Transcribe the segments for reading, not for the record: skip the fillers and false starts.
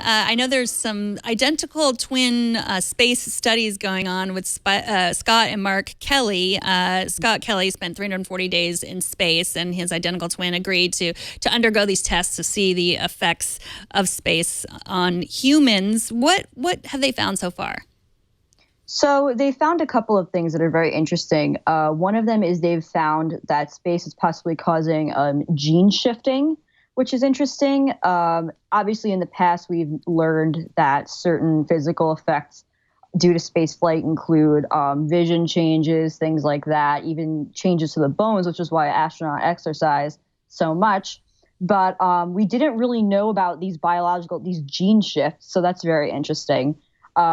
I know there's some identical twin space studies going on with Scott and Mark Kelly. Scott Kelly spent 340 days in space, and his identical twin agreed to undergo these tests to see the effects of space on humans. What have they found so far? So they found a couple of things that are very interesting. One of them is they've found that space is possibly causing gene shifting, which is interesting. Obviously, in the past, we've learned that certain physical effects due to space flight include vision changes, things like that, even changes to the bones, which is why astronauts exercise so much. But we didn't really know about these gene shifts, so that's very interesting.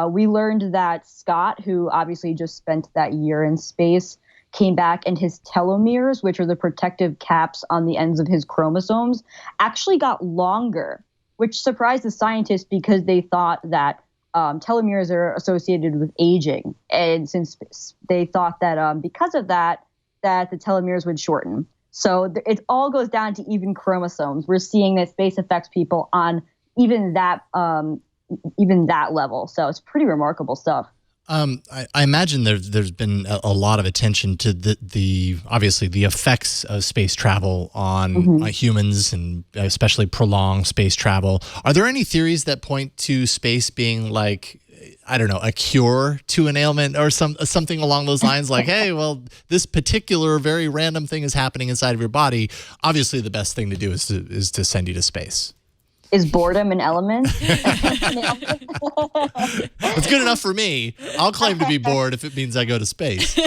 We learned that Scott, who obviously just spent that year in space, came back and his telomeres, which are the protective caps on the ends of his chromosomes, actually got longer, which surprised the scientists because they thought that telomeres are associated with aging. And since they thought that because of that the telomeres would shorten. So it all goes down to even chromosomes. We're seeing that space affects people on even that level. So it's pretty remarkable stuff. I imagine there's been a lot of attention to the obviously the effects of space travel on humans, and especially prolonged space travel. Are there any theories that point to space being like, I don't know, a cure to an ailment or something along those lines? Like, hey, well, this particular very random thing is happening inside of your body. Obviously, the best thing to do is to send you to space. Is boredom an element? It's good enough for me. I'll claim to be bored if it means I go to space.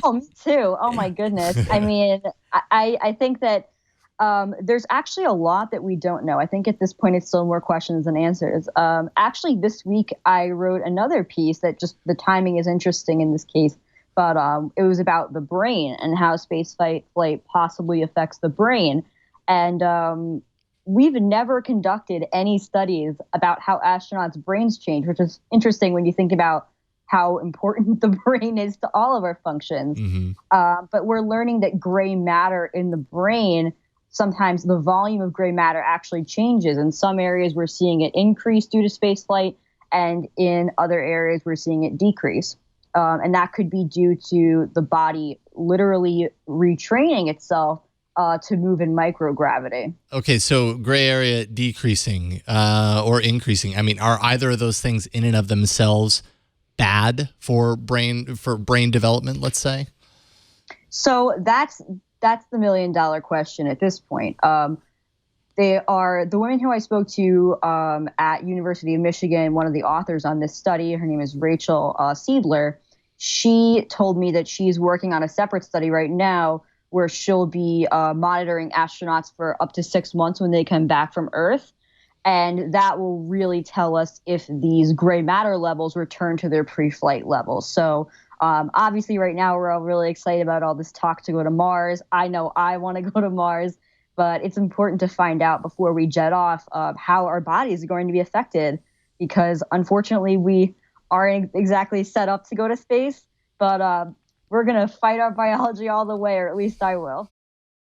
Oh, me too. Oh, my goodness. I mean, I think that there's actually a lot that we don't know. I think at this point, it's still more questions than answers. Actually, this week, I wrote another piece that just the timing is interesting in this case. But it was about the brain and how space flight possibly affects the brain. And we've never conducted any studies about how astronauts' brains change, which is interesting when you think about how important the brain is to all of our functions. But we're learning that gray matter in the brain, sometimes the volume of gray matter actually changes. In some areas, we're seeing it increase due to space flight, and in other areas, we're seeing it decrease. And that could be due to the body literally retraining itself to move in microgravity. Okay, so gray area decreasing or increasing. I mean, are either of those things in and of themselves bad for brain development, let's say? So that's the $1 million question at this point. They are the women who I spoke to at University of Michigan, one of the authors on this study. Her name is Rachel Seidler. She told me that she's working on a separate study right now where she'll be monitoring astronauts for up to 6 months when they come back from Earth. And that will really tell us if these gray matter levels return to their pre-flight levels. So obviously right now we're all really excited about all this talk to go to Mars. I know I want to go to Mars, but it's important to find out before we jet off how our bodies are going to be affected, because unfortunately we aren't exactly set up to go to space. But we're going to fight our biology all the way, or at least I will.